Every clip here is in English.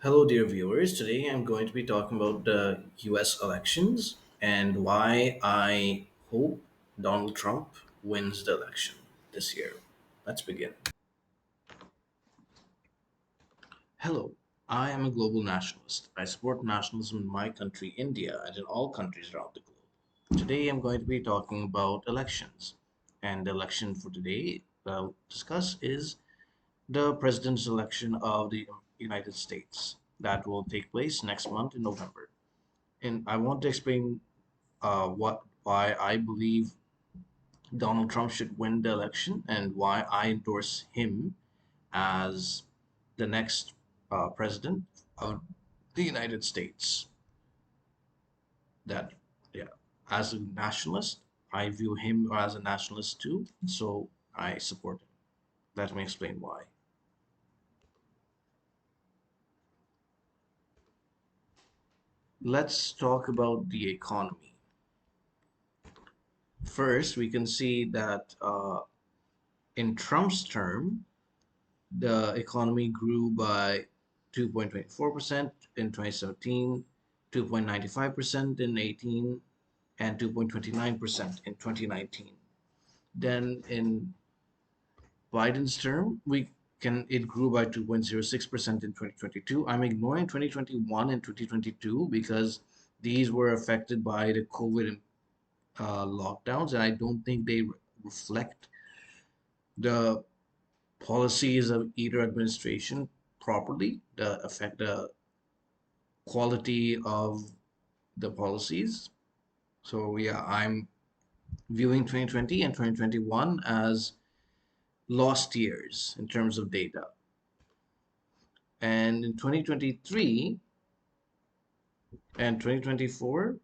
Hello, dear viewers. Today I'm going to be talking about the US elections and why I hope Donald Trump wins the election this year. Let's begin. Hello, I am a global nationalist. I support nationalism in my country, India, and in all countries around the globe. Today I'm going to be talking about elections. And the election for today I'll discuss is the president's election of the United States that will take place next month in November. And I want to explain what why I believe Donald Trump should win the election and why I endorse him as the next president of the United States. That yeah, as a nationalist, I view him as a nationalist too, so I support him. Let me explain why. Let's talk about the economy. First, we can see that in Trump's term, the economy grew by 2.24% in 2017, 2.95% in 18, and 2.29% in 2019. Then in Biden's term, we can it grew by 2.06% in 2022. I'm ignoring 2021 and 2022 because these were affected by the COVID lockdowns, and I don't think they reflect the policies of either administration properly, the quality of the policies. So yeah, I'm viewing 2020 and 2021 as lost years in terms of data. And in 2023 and 2024,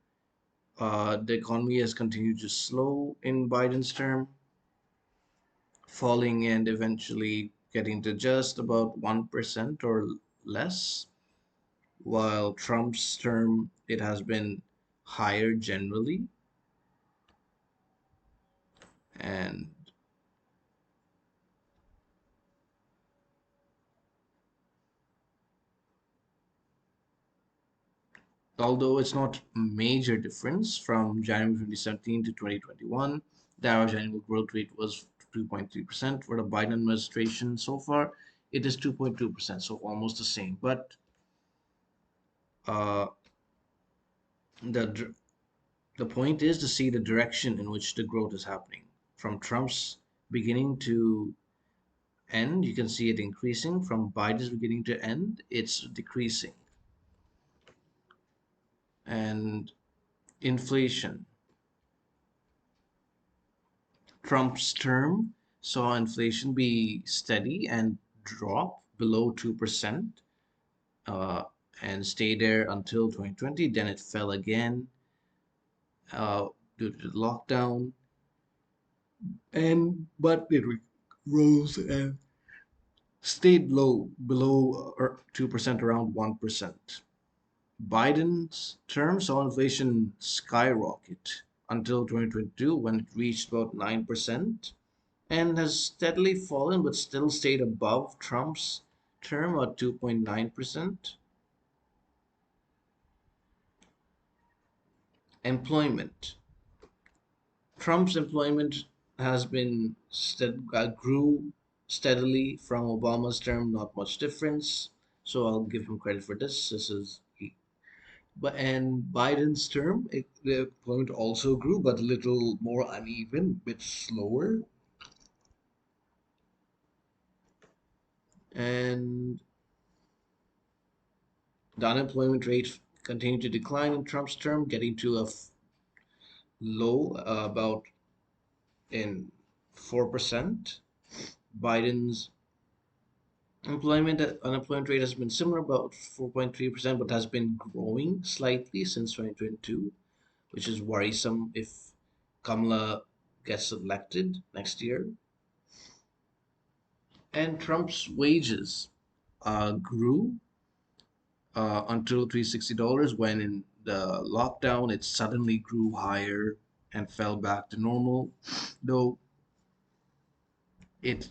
the economy has continued to slow in Biden's term, falling and eventually getting to just about 1% or less, while Trump's term, it has been higher generally. And although it's not a major difference from January 2017 to 2021, the average annual growth rate was 2.3%. For the Biden administration so far, it is 2.2%, so almost the same. But uh, the the point is to see the direction in which the growth is happening. From Trump's beginning to end, you can see it increasing. From Biden's beginning to end, it's decreasing. And inflation. Trump's term saw inflation be steady and drop below 2% uh, and stay there until 2020. Then it fell again uh, due to the lockdown, and but it rose and stayed low below 2%, around 1%. Biden's term saw inflation skyrocket until 2022 when it reached about 9% and has steadily fallen but still stayed above Trump's term at 2.9%. Employment. Trump's employment has been grew steadily from Obama's term, not much difference. So I'll give him credit for this. This is but and Biden's term, the employment also grew, but a little more uneven, bit slower. And the unemployment rate continued to decline in Trump's term, getting to a low about in 4%. Biden's unemployment rate has been similar, about 4.3%, but has been growing slightly since 2022, which is worrisome if Kamala gets elected next year. And Trump's wages grew until $360 when in the lockdown it suddenly grew higher and fell back to normal, though it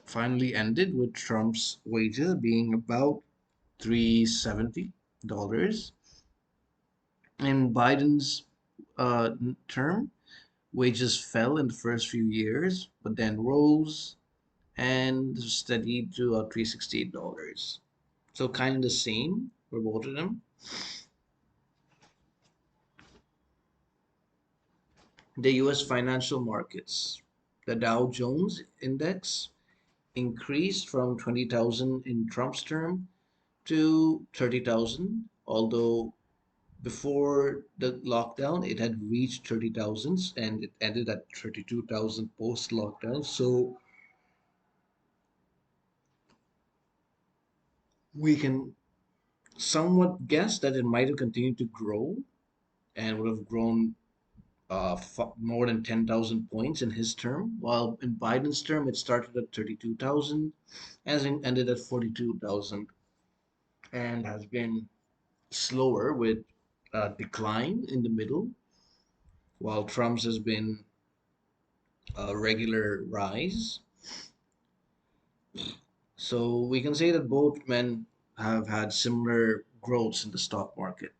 finally ended with Trump's wages being about $370. In Biden's term, wages fell in the first few years, but then rose and steadied to $368. So kind of the same for both of them. The US financial markets. The Dow Jones index increased from 20,000 in Trump's term to 30,000, although before the lockdown it had reached 30,000 and it ended at 32,000 post lockdown. So we can somewhat guess that it might have continued to grow and would have grown more than 10,000 points in his term, while in Biden's term it started at 32,000 and ended at 42,000 and has been slower with decline in the middle, while Trump's has been a regular rise. So we can say that both men have had similar growths in the stock market.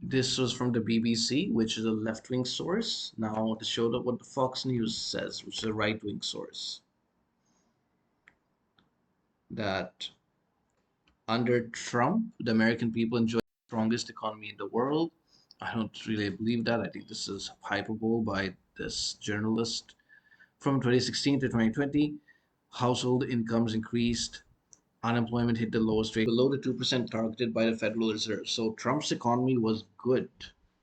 This was from the BBC, which is a left wing source. Now, to show up what the Fox News says, which is a right wing source, that under Trump, the American people enjoy the strongest economy in the world. I don't really believe that. I think this is hyperbole by this journalist. From 2016 to 2020, household incomes increased, unemployment hit the lowest rate, below the 2% targeted by the Federal Reserve. So Trump's economy was good,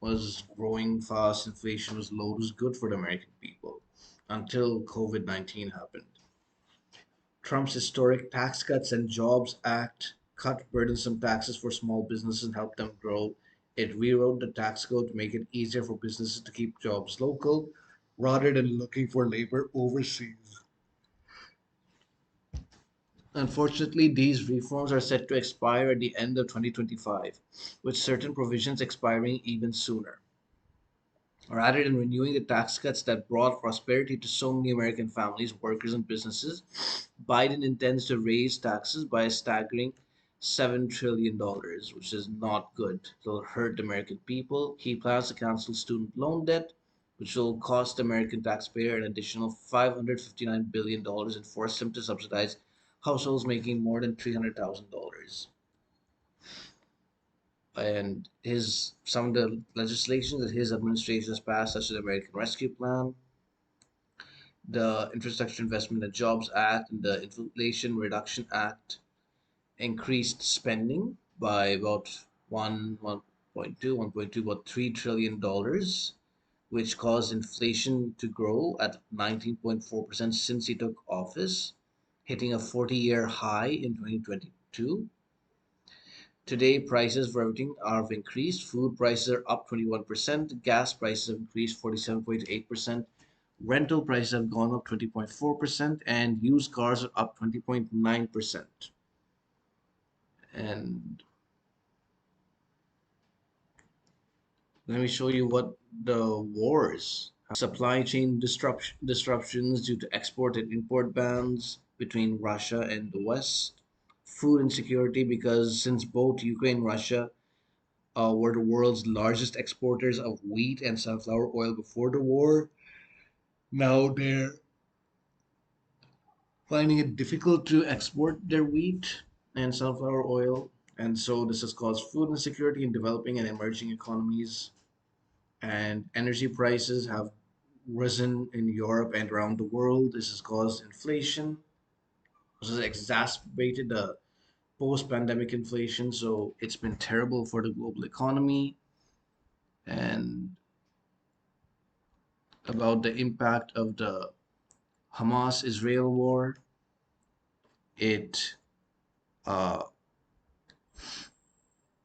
was growing fast, inflation was low, it was good for the American people until COVID-19 happened. Trump's historic Tax Cuts and Jobs Act cut burdensome taxes for small businesses and helped them grow. It rewrote the tax code to make it easier for businesses to keep jobs local rather than looking for labor overseas. Unfortunately, these reforms are set to expire at the end of 2025, with certain provisions expiring even sooner. Rather than renewing the tax cuts that brought prosperity to so many American families, workers, and businesses, Biden intends to raise taxes by a staggering $7 trillion, which is not good. It'll hurt the American people. He plans to cancel student loan debt, which will cost the American taxpayer an additional $559 billion and force him to subsidize households making more than $300,000. And his some of the legislation that his administration has passed, such as the American Rescue Plan, the Infrastructure Investment and Jobs Act, and the Inflation Reduction Act, increased spending by about 1.2, about $3 trillion, which caused inflation to grow at 19.4% since he took office, hitting a 40-year high in 2022. Today, prices for everything have increased. Food prices are up 21%, gas prices have increased 47.8%, rental prices have gone up 20.4%, and used cars are up 20.9%. And let me show you what the wars, supply chain disruptions due to export and import bans between Russia and the West, food insecurity because since both Ukraine and Russia were the world's largest exporters of wheat and sunflower oil before the war. Now they're finding it difficult to export their wheat and sunflower oil. And so this has caused food insecurity in developing and emerging economies. And energy prices have risen in Europe and around the world. This has caused inflation. This has exacerbated the post pandemic inflation. So it's been terrible for the global economy. And about the impact of the Hamas Israel war, it uh,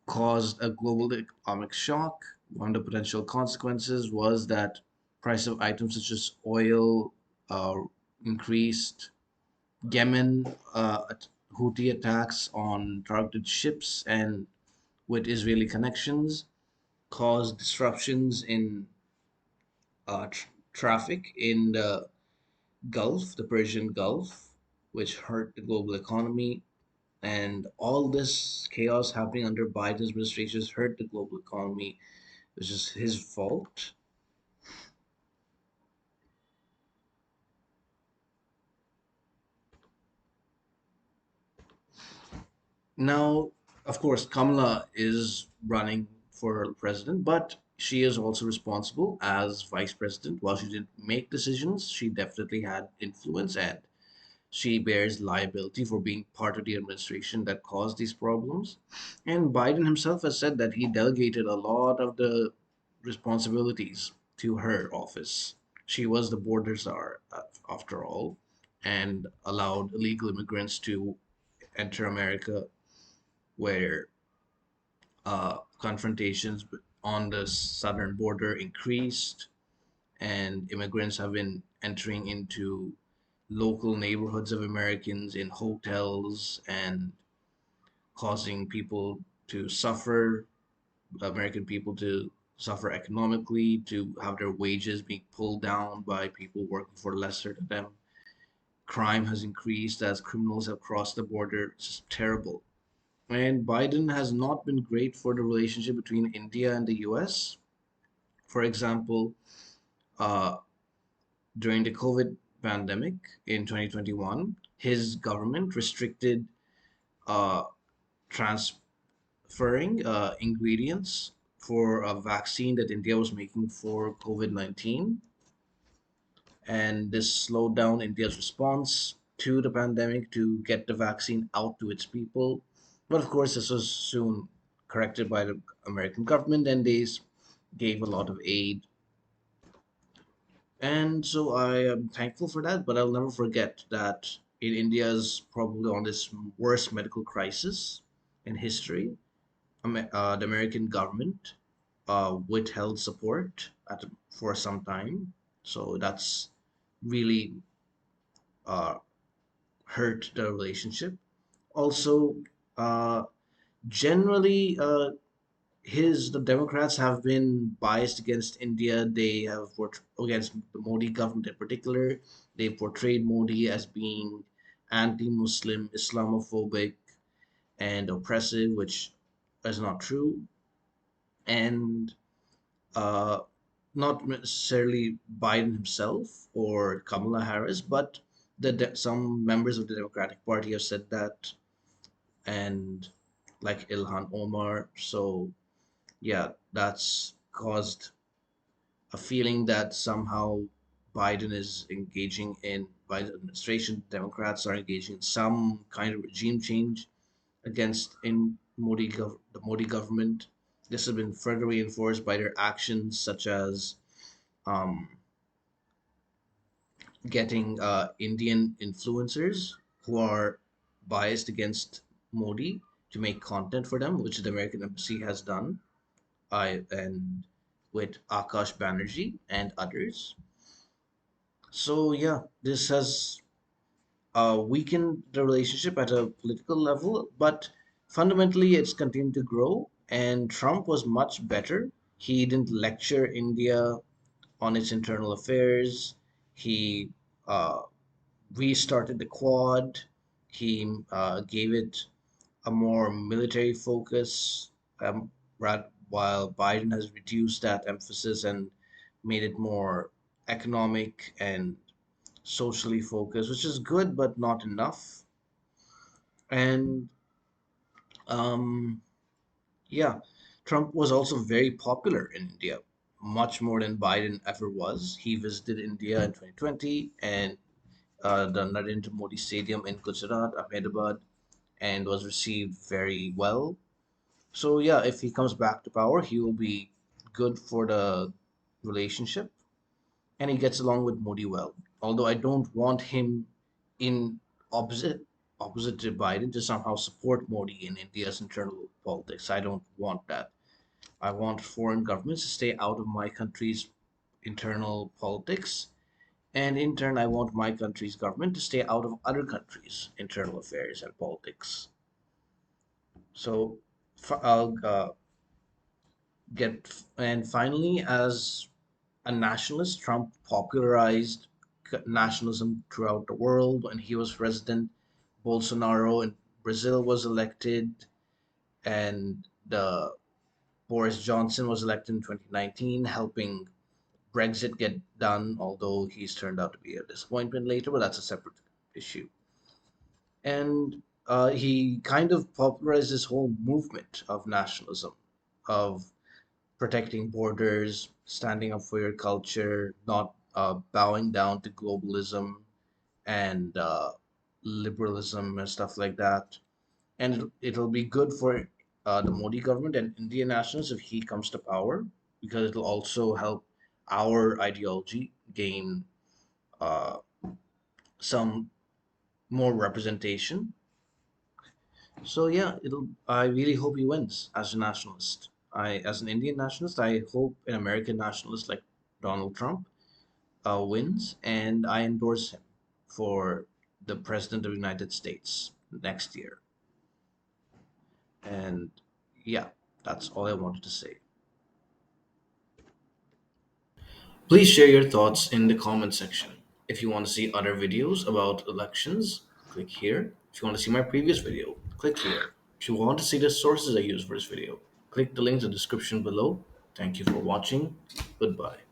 caused a global economic shock. One of the potential consequences was that price of items such as oil uh, increased. Yemen Houthi attacks on targeted ships and with Israeli connections caused disruptions in traffic in the Gulf, the Persian Gulf. which hurt the global economy. And all this chaos happening under Biden's administration has hurt the global economy, which is his fault. Now, of course, Kamala is running for president, but she is also responsible as vice president. While she didn't make decisions, she definitely had influence, and she bears liability for being part of the administration that caused these problems. And Biden himself has said that he delegated a lot of the responsibilities to her office. She was the border czar, after all, and allowed illegal immigrants to enter America, where confrontations on the southern border increased, and immigrants have been entering into local neighborhoods of Americans in hotels and causing people to suffer, American people to suffer economically, to have their wages being pulled down by people working for lesser than them. Crime has increased as criminals have crossed the border. It's just terrible. And Biden has not been great for the relationship between India and the US. For example, uh, during the COVID pandemic in 2021, his government restricted uh, transferring ingredients for a vaccine that India was making for COVID 19. And this slowed down India's response to the pandemic to get the vaccine out to its people. But of course, this was soon corrected by the American government, and they gave a lot of aid. And so I am thankful for that, but I'll never forget that in India's probably on this worst medical crisis in history, the American government withheld support for some time. So that's really uh, hurt the relationship. Also, uh, generally, the Democrats have been biased against India. They have against the Modi government in particular. They portrayed Modi as being anti-Muslim, Islamophobic, and oppressive, which is not true. And uh, not necessarily Biden himself or Kamala Harris, but some members of the Democratic Party have said that, and like Ilhan Omar. So yeah, that's caused a feeling that somehow Biden is engaging in Biden administration, Democrats are engaging in some kind of regime change against the Modi government. This has been further reinforced by their actions, such as um, getting Indian influencers who are biased against Modi to make content for them, which the American embassy has done, and with Akash Banerjee and others. So yeah, this has weakened the relationship at a political level, but fundamentally it's continued to grow. And Trump was much better. He didn't lecture India on its internal affairs. He uh, restarted the Quad. He gave it a more military focus, while Biden has reduced that emphasis and made it more economic and socially focused, which is good but not enough. And um, yeah, Trump was also very popular in India, much more than Biden ever was. He visited India in 2020 and the Narendra Modi Stadium in Gujarat, Ahmedabad, and was received very well. So yeah, if he comes back to power, he will be good for the relationship, and he gets along with Modi well. Although I don't want him in opposite opposite to Biden to somehow support Modi in India's internal politics. I don't want that. I want foreign governments to stay out of my country's internal politics, and in turn, I want my country's government to stay out of other countries' internal affairs and politics. So I'll get and finally, as a nationalist, Trump popularized nationalism throughout the world. When he was president, Bolsonaro in Brazil was elected, and the Boris Johnson was elected in 2019, helping Brexit get done, although he's turned out to be a disappointment later, but that's a separate issue. And he kind of popularized this whole movement of nationalism, of protecting borders, standing up for your culture, not bowing down to globalism and liberalism and stuff like that. And it'll be good for the Modi government and Indian nationalists if he comes to power, because it'll also help our ideology gain uh, some more representation. So yeah, it'll. I really hope he wins as a nationalist. As an Indian nationalist, I hope an American nationalist like Donald Trump wins, and I endorse him for the president of the United States next year. And yeah, that's all I wanted to say. Please share your thoughts in the comment section. If you want to see other videos about elections, click here. If you want to see my previous video, click here. If you want to see the sources I use for this video, click the links in the description below. Thank you for watching. Goodbye.